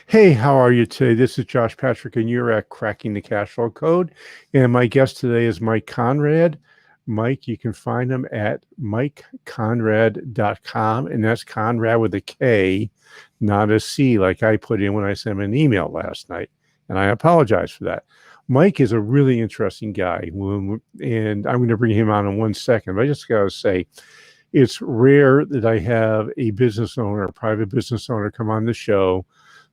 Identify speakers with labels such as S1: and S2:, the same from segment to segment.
S1: Hey, how are you today? This is Josh Patrick, and you're at Cracking the Cash Flow Code. And my guest today is Mike Konrad. Mike, you can find him at mikekonrad.com, and that's Conrad with a K, not a C, like I put in when I sent him an email last night. And I apologize for that. Mike is a really interesting guy, and I'm going to bring him on in 1 second. But I just got to say, it's rare that I have a business owner, a private business owner, come on the show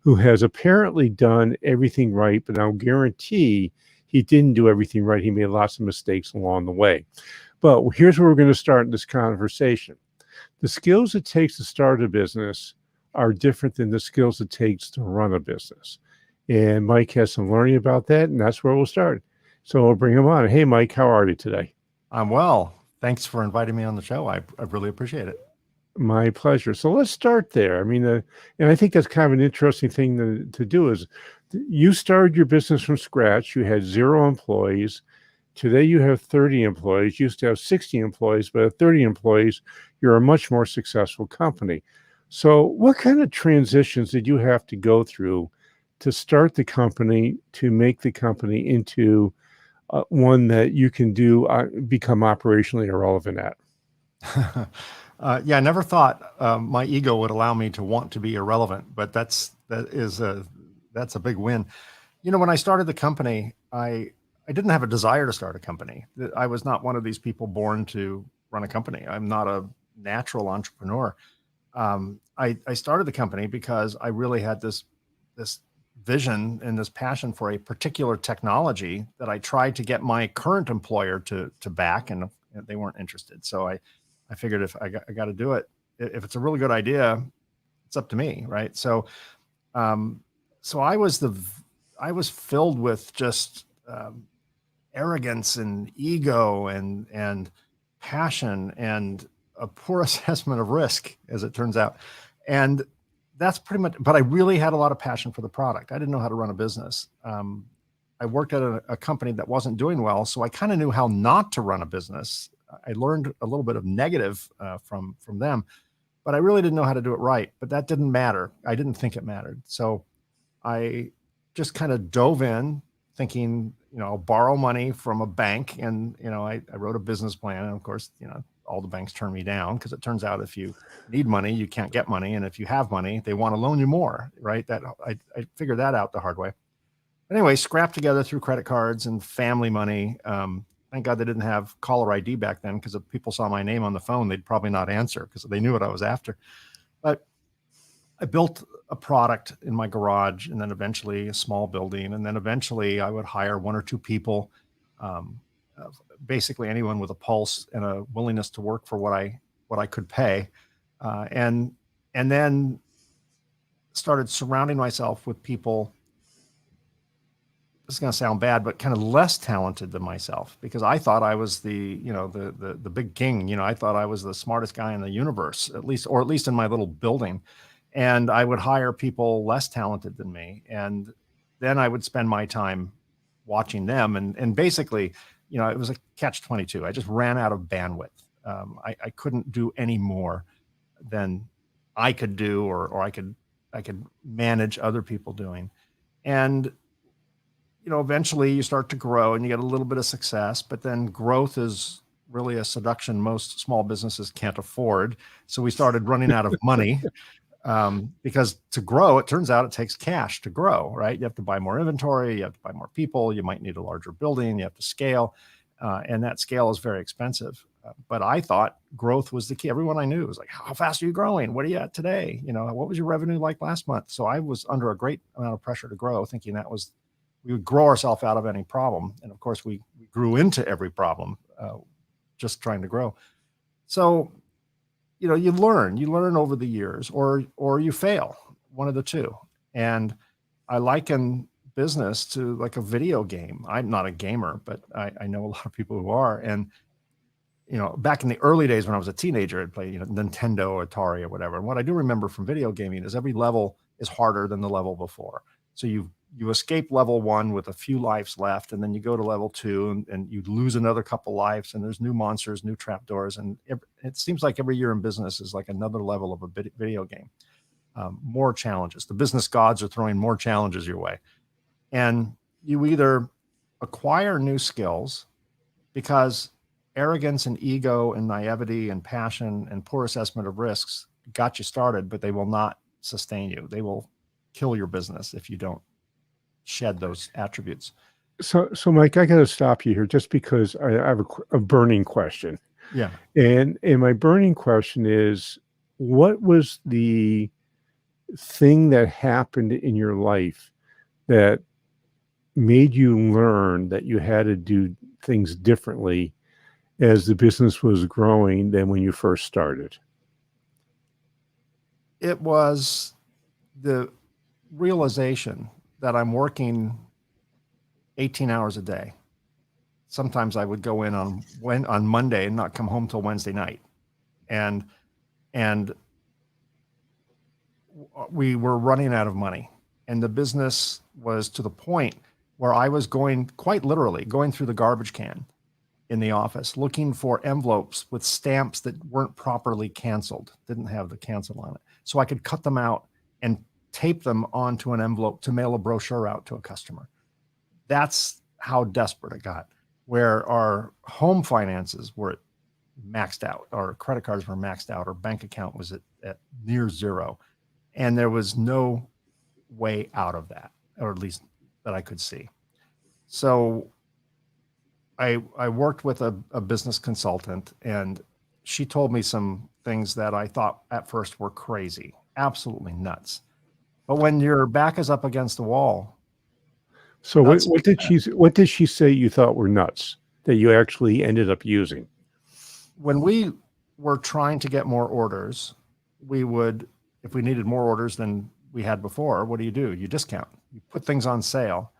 S1: who has apparently done everything right, but I'll guarantee he didn't do everything right. He made lots of mistakes along the way. But here's where we're going to start this conversation. The skills it takes to start a business are different than the skills it takes to run a business. And Mike has some learning about that, and that's where we'll start. So we'll bring him on. Hey, Mike, how are you today?
S2: I'm well. Thanks for inviting me on the show. I really appreciate it.
S1: My pleasure. So let's start there. And I think that's kind of an interesting thing to do is you started your business from scratch. You had 0 employees. Today you have 30 employees. You used to have 60 employees, but at 30 employees, you're a much more successful company. So what kind of transitions did you have to go through to start the company, to make the company into one that you can become operationally irrelevant at?
S2: Yeah, I never thought my ego would allow me to want to be irrelevant, but that's a big win. You know, when I started the company, I didn't have a desire to start a company. I was not one of these people born to run a company. I'm not a natural entrepreneur. I started the company because I really had this vision and this passion for a particular technology that I tried to get my current employer to back, and they weren't interested. So I figured if I got to do it, if it's a really good idea, it's up to me, right? Um, so I was filled with just arrogance and ego and passion and a poor assessment of risk, as it turns out. And that's pretty much, but I really had a lot of passion for the product. I didn't know how to run a business. I worked at a company that wasn't doing well, so I kind of knew how not to run a business. I learned a little bit of negative from them, but I really didn't know how to do it right. But that didn't matter. I didn't think it mattered. So I just kind of dove in thinking, I'll borrow money from a bank. And, I wrote a business plan. And of course, all the banks turn me down because it turns out if you need money, you can't get money. And if you have money, they want to loan you more, right? That I figured that out the hard way. Anyway, scrapped together through credit cards and family money. Thank God they didn't have caller ID back then, because if people saw my name on the phone, they'd probably not answer because they knew what I was after. But I built a product in my garage, and then eventually a small building. And then eventually I would hire 1 or 2 people, um, basically anyone with a pulse and a willingness to work for what I could pay. And then started surrounding myself with people. This is going to sound bad, but kind of less talented than myself, because I thought I was the big king. I thought I was the smartest guy in the universe, at least in my little building. And I would hire people less talented than me. And then I would spend my time watching them. And basically, it was a catch-22. I just ran out of bandwidth. I couldn't do any more than I could do, or I could manage other people doing. And eventually you start to grow and you get a little bit of success, but then growth is really a seduction most small businesses can't afford. So we started running out of money, because to grow, it turns out it takes cash to grow, right? You have to buy more inventory, you have to buy more people, you might need a larger building, you have to scale, and that scale is very expensive. But I thought growth was the key. Everyone I knew was like, how fast are you growing? What are you at today? What was your revenue like last month? So I was under a great amount of pressure to grow, thinking we would grow ourselves out of any problem. And of course, we grew into every problem, just trying to grow. So, you learn over the years, or you fail, one of the two. And I liken business to like a video game. I'm not a gamer, but I know a lot of people who are. And, back in the early days when I was a teenager, I'd play, Nintendo or Atari or whatever. And what I do remember from video gaming is every level is harder than the level before. So you escape level 1 with a few lives left, and then you go to level 2 and you lose another couple lives, and there's new monsters, new trapdoors. And it seems like every year in business is like another level of a video game. more challenges. The business gods are throwing more challenges your way. And you either acquire new skills because arrogance and ego and naivety and passion and poor assessment of risks got you started, but they will not sustain you. They will kill your business if you don't shed those attributes.
S1: So Mike, I got to stop you here just because I have a burning question.
S2: Yeah.
S1: And my burning question is, what was the thing that happened in your life that made you learn that you had to do things differently as the business was growing than when you first started?
S2: It was the realization that I'm working 18 hours a day. Sometimes I would go in on Monday and not come home till Wednesday night. And we were running out of money. And the business was to the point where I was quite literally going through the garbage can in the office, looking for envelopes with stamps that weren't properly canceled, didn't have the cancel on it. So I could cut them out and tape them onto an envelope to mail a brochure out to a customer. That's how desperate it got, where our home finances were maxed out, our credit cards were maxed out, our bank account was at near zero. And there was no way out of that, or at least that I could see. So I worked with a business consultant, and she told me some things that I thought at first were crazy, absolutely nuts. But when your back is up against the wall.
S1: So what did she say you thought were nuts that you actually ended up using?
S2: When we were trying to get more orders, we would, if we needed more orders than we had before, what do? You discount. You put things on sale.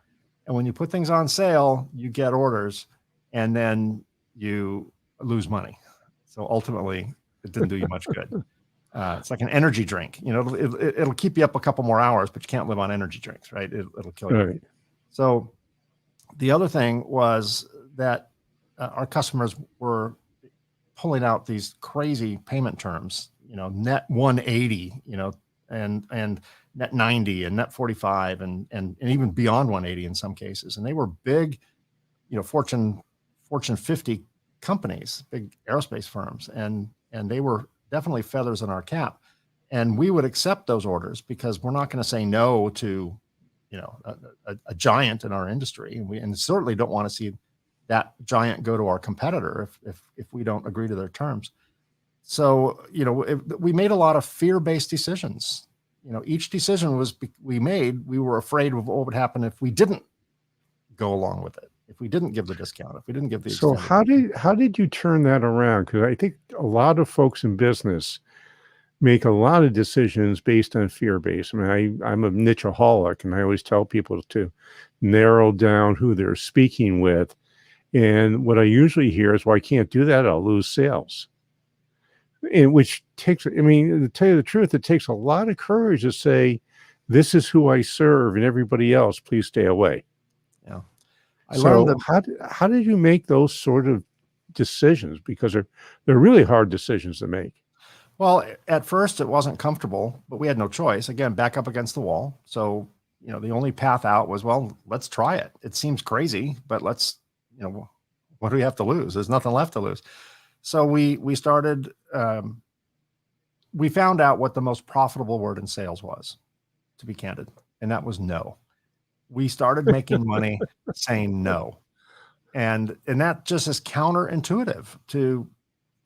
S2: And when you put things on sale, you get orders, and then you lose money. So ultimately, it didn't do you much good. It's like an energy drink. It'll keep you up a couple more hours, but you can't live on energy drinks, right? It'll kill you. Right. So the other thing was that our customers were pulling out these crazy payment terms, net 180, and net 90 and net 45 and even beyond 180 in some cases. And they were big, Fortune 50 companies, big aerospace firms. And they were definitely feathers in our cap. And we would accept those orders because we're not going to say no to, a giant in our industry. And certainly don't want to see that giant go to our competitor if we don't agree to their terms. So, we made a lot of fear-based decisions. Each decision we were afraid of what would happen if we didn't go along with it, if we didn't give the discount, if we didn't give the
S1: So how did you turn that around? Because I think a lot of folks in business make a lot of decisions based on fear-based. I mean, I'm a nicheaholic, and I always tell people to narrow down who they're speaking with. And what I usually hear is, well, I can't do that, I'll lose sales. And which takes, to tell you the truth, it takes a lot of courage to say, this is who I serve, and everybody else, please stay away.
S2: Yeah.
S1: How did you make those sort of decisions? Because they're really hard decisions to make.
S2: Well, at first it wasn't comfortable, but we had no choice. Again, back up against the wall. So, the only path out was, well, let's try it. It seems crazy, but let's, what do we have to lose? There's nothing left to lose. So we started, we found out what the most profitable word in sales was, to be candid, and that was no. We started making money saying no. And that just is counterintuitive to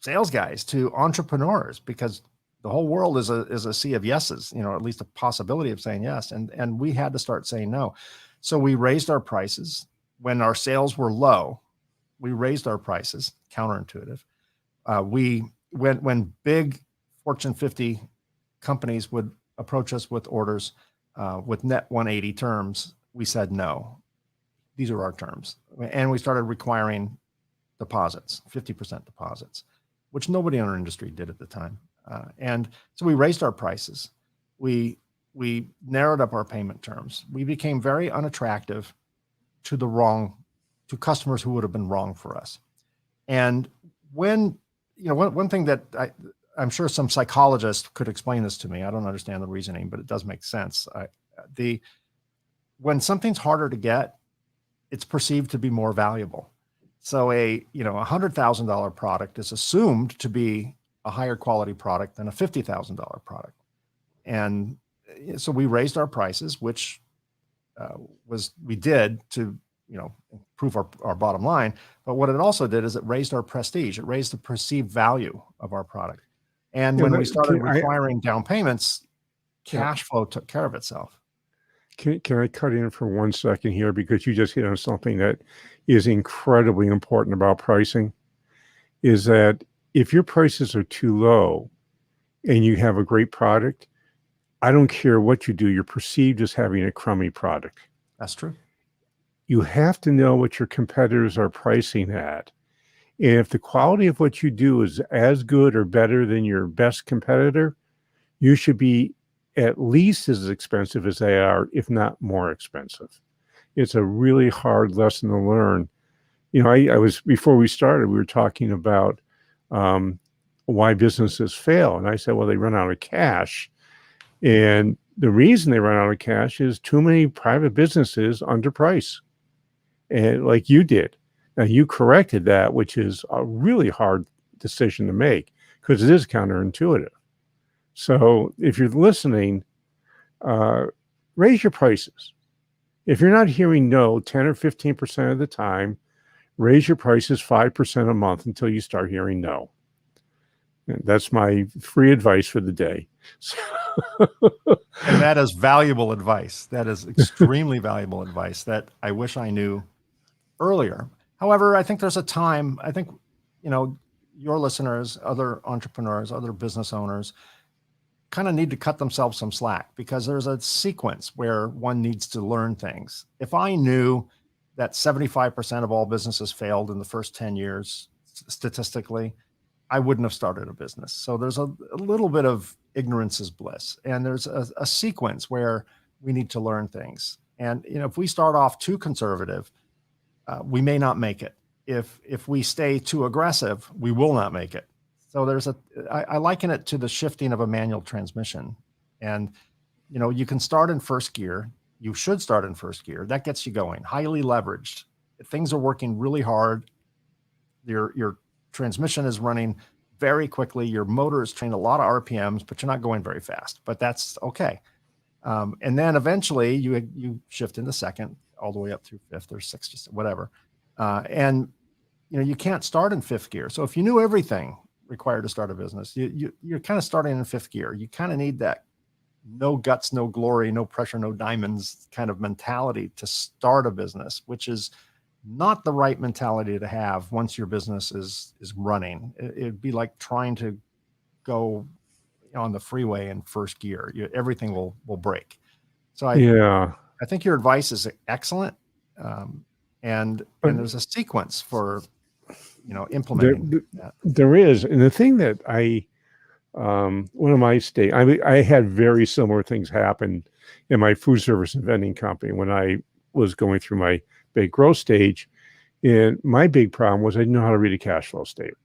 S2: sales guys, to entrepreneurs, because the whole world is a sea of yeses, at least a possibility of saying yes. And we had to start saying no. So we raised our prices when our sales were low. We raised our prices, counterintuitive. When big Fortune 50 companies would approach us with orders with net 180 terms, we said no. These are our terms. And we started requiring deposits, 50% deposits, which nobody in our industry did at the time. And so we raised our prices. We narrowed up our payment terms. We became very unattractive to customers who would have been wrong for us. And when, one thing that I'm sure some psychologist could explain this to me. I don't understand the reasoning, but it does make sense. When something's harder to get, it's perceived to be more valuable. So $100,000 product is assumed to be a higher quality product than a $50,000 product. And so we raised our prices, which we did to, improve our bottom line. But what it also did is it raised our prestige. It raised the perceived value of our product. And when we started requiring down payments, cash flow took care of itself.
S1: Can I cut in for 1 second here, because you just hit on something that is incredibly important about pricing, is that if your prices are too low and you have a great product, I don't care what you do, you're perceived as having a crummy product.
S2: That's true.
S1: You have to know what your competitors are pricing at. And if the quality of what you do is as good or better than your best competitor, you should be at least as expensive as they are, if not more expensive. It's a really hard lesson to learn. I was, before we started, we were talking about why businesses fail. And I said, well, they run out of cash. And the reason they run out of cash is too many private businesses underprice. And like you did. Now you corrected that, which is a really hard decision to make because it is counterintuitive. So if you're listening, raise your prices. If you're not hearing no 10 or 15% of the time, raise your prices 5% a month until you start hearing no. And that's my free advice for the day.
S2: And that is valuable advice. That is extremely valuable advice that I wish I knew earlier. However, I think there's a time, I think, your listeners, other entrepreneurs, other business owners kind of need to cut themselves some slack, because there's a sequence where one needs to learn things. If I knew that 75% of all businesses failed in the first 10 years, statistically, I wouldn't have started a business. So there's a little bit of ignorance is bliss. And there's a sequence where we need to learn things. And, if we start off too conservative, we may not make it. If we stay too aggressive, we will not make it. So I liken it to the shifting of a manual transmission. And, you can start in first gear. You should start in first gear. That gets you going, highly leveraged. If things are working really hard, your transmission is running very quickly. Your motor is trained a lot of RPMs, but you're not going very fast, but that's okay. And then eventually you shift into second all the way up through fifth or sixth, just whatever. And you can't start in fifth gear. So if you knew everything required to start a business, you're kind of starting in fifth gear. You kind of need that no guts, no glory, no pressure, no diamonds kind of mentality to start a business, which is not the right mentality to have once your business is running. It'd be like trying to go on the freeway in first gear. Everything will break. So I think your advice is excellent. And there's a sequence for, implementing that.
S1: There is. And the thing that one of my I had very similar things happen in my food service and vending company when I was going through my big growth stage. And my big problem was I didn't know how to read a cash flow statement.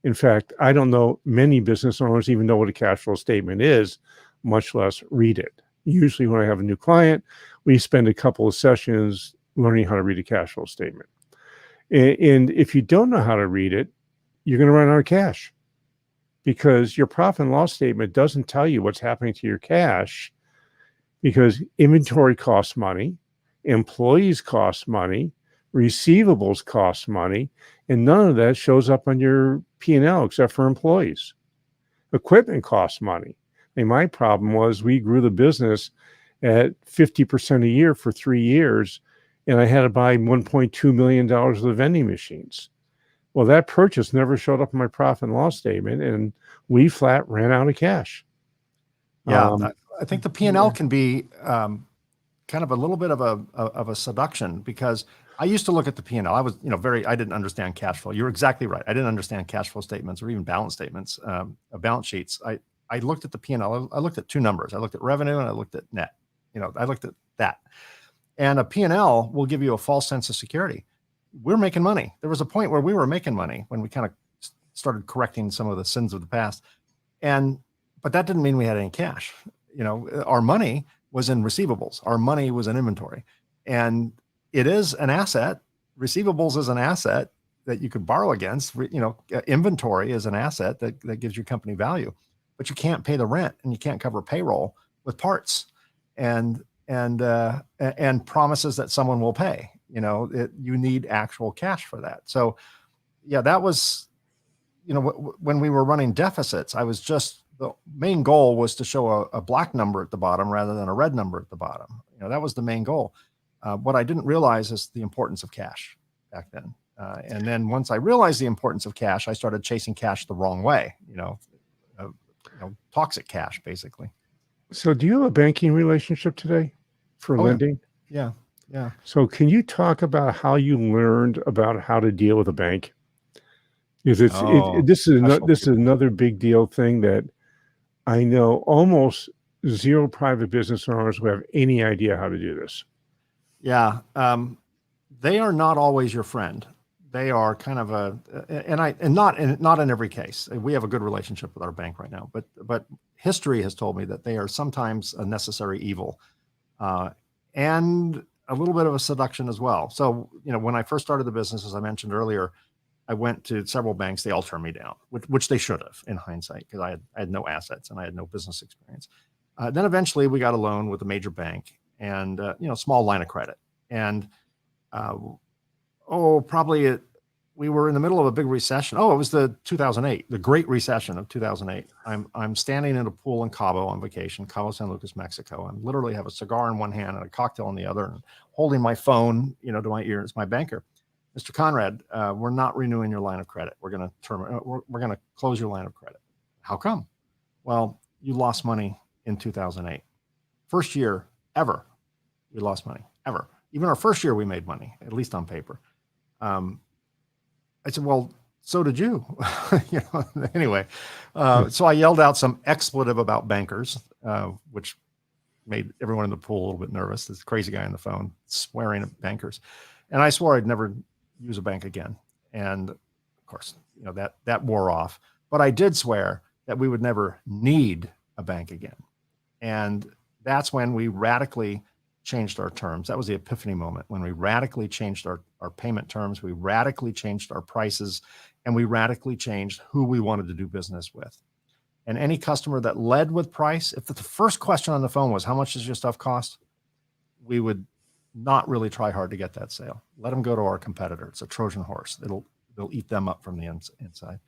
S1: In fact, I don't know many business owners even know what a cash flow statement is, much less read it. Usually when I have a new client, we spend a couple of sessions learning how to read a cash flow statement. And if you don't know how to read it, you're going to run out of cash, because your profit and loss statement doesn't tell you what's happening to your cash, because inventory costs money, employees cost money, receivables cost money, and none of that shows up on your P&L except for employees. Equipment costs money. And my problem was we grew the business at 50% a year for 3 years, and I had to buy $1.2 million of the vending machines. Well, that purchase never showed up in my profit and loss statement, and we flat ran out of cash.
S2: Yeah, I think the P&L can be kind of a little bit of a seduction, because I used to look at the P&L. I was, I didn't understand cash flow. You're exactly right. I didn't understand cash flow statements or even balance statements, balance sheets. I looked at the P&L. I looked at two numbers. I looked at revenue and I looked at net. I looked at that. And a P&L will give you a false sense of security. We're making money. There was a point where we were making money when we kind of started correcting some of the sins of the past. But that didn't mean we had any cash. Our money was in receivables. Our money was in inventory. And it is an asset. Receivables is an asset that you could borrow against. Inventory is an asset that gives your company value, but you can't pay the rent and you can't cover payroll with parts and promises that someone will pay. You need actual cash for that. So yeah, that was, when we were running deficits, the main goal was to show a black number at the bottom rather than a red number at the bottom. That was the main goal. What I didn't realize is the importance of cash back then. And then once I realized the importance of cash, I started chasing cash the wrong way, toxic cash, basically.
S1: So do you have a banking relationship today for lending?
S2: Yeah. Yeah.
S1: So can you talk about how you learned about how to deal with a bank? Because this is another big deal thing that I know almost zero private business owners who have any idea how to do this.
S2: Yeah. They are not always your friend. They are kind of not in every case. We have a good relationship with our bank right now, but history has told me that they are sometimes a necessary evil, and a little bit of a seduction as well. So, when I first started the business, as I mentioned earlier, I went to several banks. They all turned me down, which they should have in hindsight, because I had no assets and I had no business experience. Then eventually we got a loan with a major bank and, small line of credit. And, we were in the middle of a big recession. It was the 2008, the Great Recession of 2008. I'm standing in a pool in Cabo on vacation, Cabo San Lucas, Mexico. I literally have a cigar in one hand and a cocktail in the other, and holding my phone, to my ear. It's my banker, Mr. Konrad. We're not renewing your line of credit. We're going to close your line of credit. How come? Well, you lost money in 2008. First year ever, we lost money ever. Even our first year, we made money, at least on paper. I said, well, so did you. Anyway, so I yelled out some expletive about bankers, which made everyone in the pool a little bit nervous. This crazy guy on the phone swearing at bankers. And I swore I'd never use a bank again. And of course, that wore off. But I did swear that we would never need a bank again. And that's when we radically changed our terms. That was the epiphany moment, when we radically changed our payment terms. We radically changed our prices, and we radically changed who we wanted to do business with. And any customer that led with price, if the first question on the phone was, how much does your stuff cost? We would not really try hard to get that sale. Let them go to our competitor. It's a Trojan horse. They'll eat them up from the inside.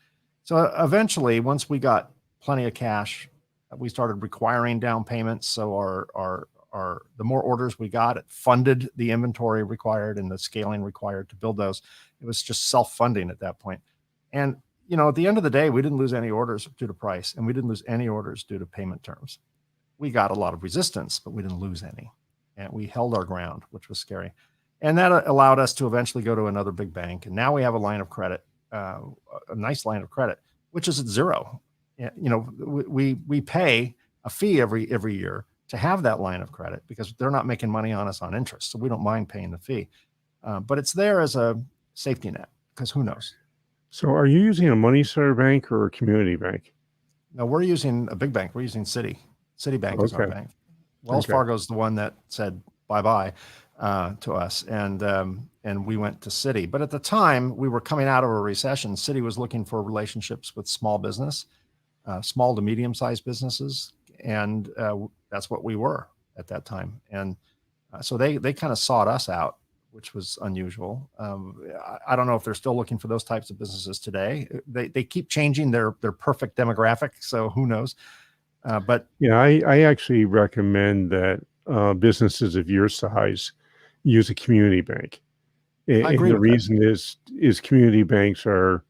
S2: So eventually, once we got plenty of cash, we started requiring down payments. So the more orders we got, it funded the inventory required and the scaling required to build those. It was just self-funding at that point. And, at the end of the day, we didn't lose any orders due to price, and we didn't lose any orders due to payment terms. We got a lot of resistance, but we didn't lose any. And we held our ground, which was scary. And that allowed us to eventually go to another big bank. And now we have a line of credit, a nice line of credit, which is at zero. We pay a fee every year to have that line of credit, because they're not making money on us on interest. So we don't mind paying the fee. But it's there as a safety net, because who knows?
S1: So are you using a money center bank or a community bank?
S2: No, we're using a big bank. We're using Citi. Citibank is our bank. Wells Fargo is the one that said bye-bye to us. And we went to Citi. But at the time, we were coming out of a recession. Citi was looking for relationships with small business, small to medium-sized businesses. And that's what we were at that time. And so they kind of sought us out, which was unusual. I don't know if they're still looking for those types of businesses today. They keep changing their perfect demographic, so who knows? But
S1: yeah, I actually recommend that businesses of your size use a community bank.
S2: I agree.
S1: And the reason is community banks are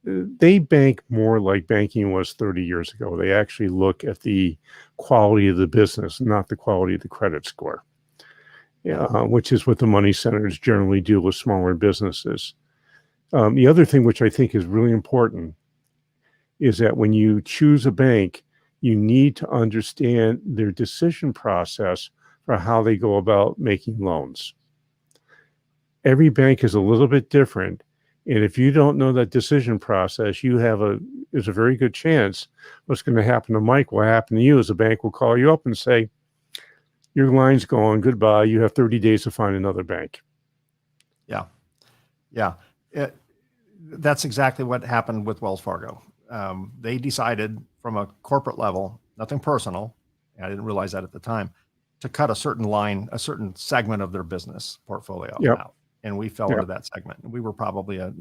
S1: they bank more like banking was 30 years ago. They actually look at the quality of the business, not the quality of the credit score, which is what the money centers generally do with smaller businesses. The other thing, which I think is really important, is that when you choose a bank, you need to understand their decision process for how they go about making loans. Every bank is a little bit different, And if you don't know that decision process, there's a very good chance what's going to happen to Mike will happen to you, as the bank will call you up and say, your line's gone, goodbye. You have 30 days to find another bank.
S2: Yeah. Yeah. That's exactly what happened with Wells Fargo. They decided from a corporate level, nothing personal, I didn't realize that at the time, to cut a certain line, a certain segment of their business portfolio out. And we fell into that segment. We were probably a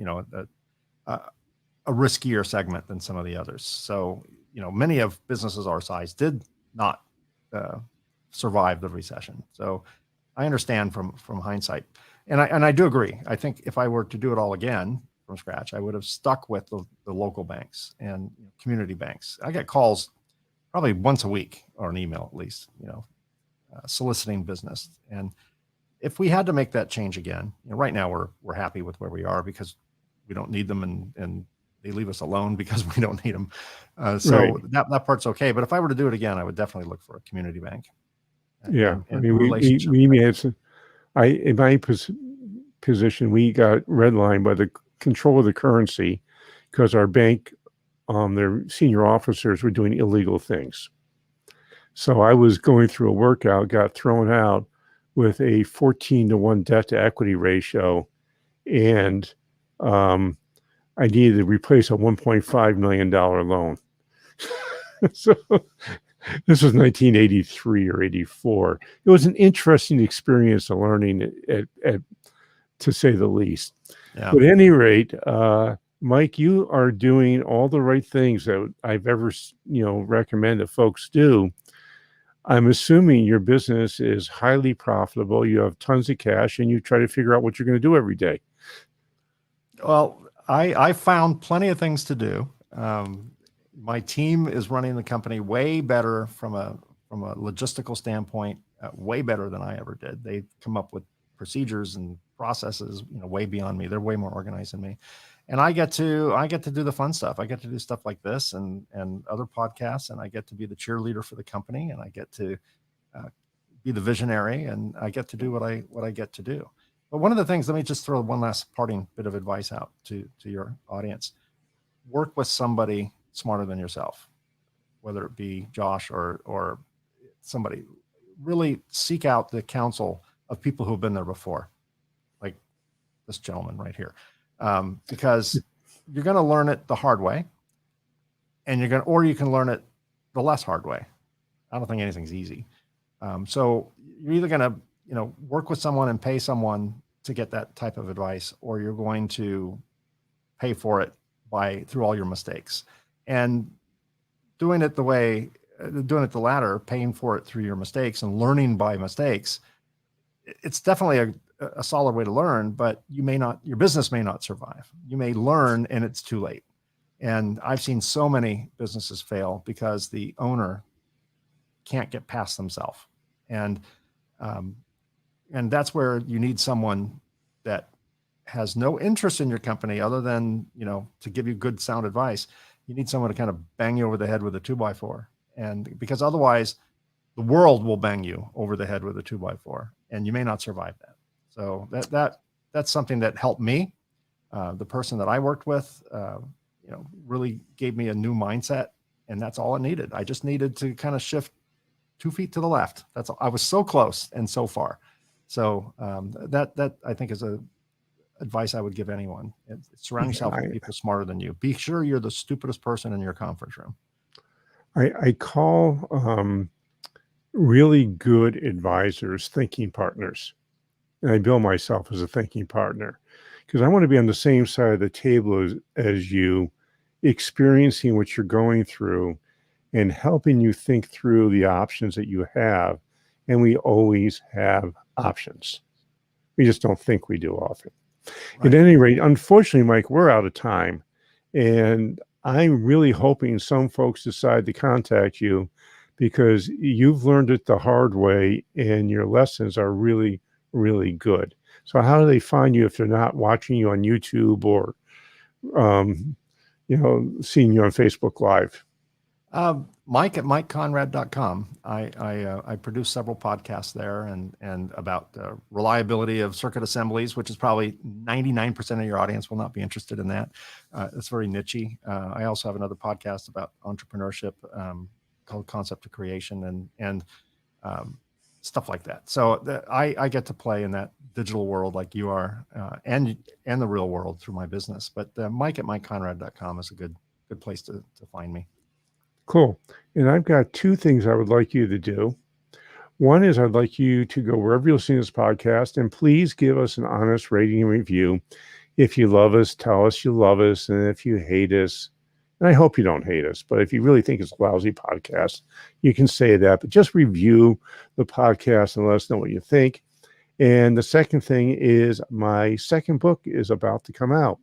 S2: riskier segment than some of the others. So, many of businesses our size did not survive the recession. So I understand from hindsight. And I do agree. I think if I were to do it all again from scratch, I would have stuck with the local banks and community banks. I get calls probably once a week, or an email at least, soliciting business. And if we had to make that change again, right now we're happy with where we are because we don't need them, and they leave us alone because we don't need them. So that part's okay. But if I were to do it again, I would definitely look for a community bank.
S1: And I mean, in my position, we got redlined by the control of the currency because our bank, their senior officers were doing illegal things. So I was going through a workout, got thrown out with a 14-to-1 debt to equity ratio, and I needed to replace a $1.5 million loan. So this was 1983 or 84. It was an interesting experience of learning, to say the least. Yeah. But at any rate, Mike, you are doing all the right things that I've ever, recommend that folks do. I'm assuming your business is highly profitable. You have tons of cash, and you try to figure out what you're going to do every day.
S2: Well, I found plenty of things to do. My team is running the company way better from a logistical standpoint, way better than I ever did. They've come up with procedures and processes, way beyond me. They're way more organized than me. And I get to do the fun stuff. I get to do stuff like this and other podcasts, and I get to be the cheerleader for the company, and I get to be the visionary, and I get to do what I get to do. But one of the things, let me just throw one last parting bit of advice out to your audience. Work with somebody smarter than yourself, whether it be Josh or somebody. Really seek out the counsel of people who have been there before, like this gentleman right here, because you're going to learn it the hard way, and or you can learn it the less hard way. I don't think anything's easy. So you're either going to work with someone and pay someone to get that type of advice, or you're going to pay for it through all your mistakes. And doing it the latter, paying for it through your mistakes and learning by mistakes, it's definitely a solid way to learn, but your business may not survive. You may learn and it's too late. And I've seen so many businesses fail because the owner can't get past themselves. And that's where you need someone that has no interest in your company other than, to give you good sound advice. You need someone to kind of bang you over the head with a 2x4. And because otherwise the world will bang you over the head with a 2x4, and you may not survive that. So that's something that helped me. The person that I worked with, really gave me a new mindset, and that's all it needed. I just needed to kind of shift 2 feet to the left. That's all. I was so close and so far. So that I think is a advice I would give anyone. Surround yourself with people smarter than you. Be sure you're the stupidest person in your conference room.
S1: I call really good advisors thinking partners. And I bill myself as a thinking partner because I want to be on the same side of the table as you, experiencing what you're going through and helping you think through the options that you have. And we always have options. We just don't think we do often. Right. At any rate, unfortunately, Mike, we're out of time. And I'm really hoping some folks decide to contact you because you've learned it the hard way and your lessons are really, really good. So how do they find you if they're not watching you on YouTube or, seeing you on Facebook Live?
S2: Mike at MikeKonrad.com. I produce several podcasts there and about reliability of circuit assemblies, which is probably 99% of your audience will not be interested in that. It's very nichey. I also have another podcast about entrepreneurship called Concept to Creation and stuff like that. So I get to play in that digital world like you are, and the real world through my business. But Mike at MikeKonrad.com is a good place to find me.
S1: Cool. And I've got two things I would like you to do. One is I'd like you to go wherever you'll see this podcast and please give us an honest rating and review. If you love us, tell us you love us. And if you hate us, and I hope you don't hate us, but if you really think it's a lousy podcast, you can say that. But just review the podcast and let us know what you think. And the second thing is my second book is about to come out.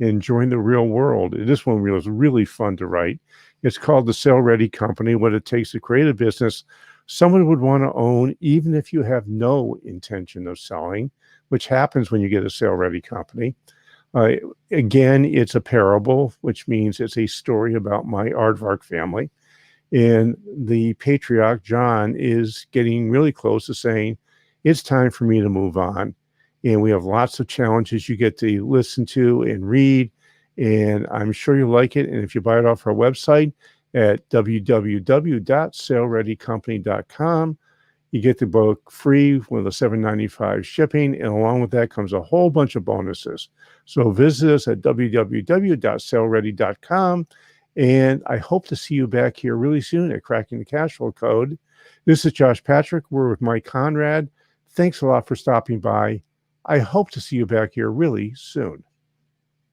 S1: Enjoying the real world. This one was really fun to write. It's called The Sale Ready Company, What It Takes to Create a Business Someone Would Want to Own, even if you have no intention of selling, which happens when you get a sale ready company. Again, it's a parable, which means it's a story about my aardvark family. And the patriarch, John, is getting really close to saying, it's time for me to move on. And we have lots of challenges you get to listen to and read. And I'm sure you'll like it. And if you buy it off our website at www.salereadycompany.com, you get the book free with a $7.95 shipping. And along with that comes a whole bunch of bonuses. So visit us at www.saleready.com. And I hope to see you back here really soon at Cracking the Cashflow Code. This is Josh Patrick. We're with Mike Konrad. Thanks a lot for stopping by. I hope to see you back here really soon.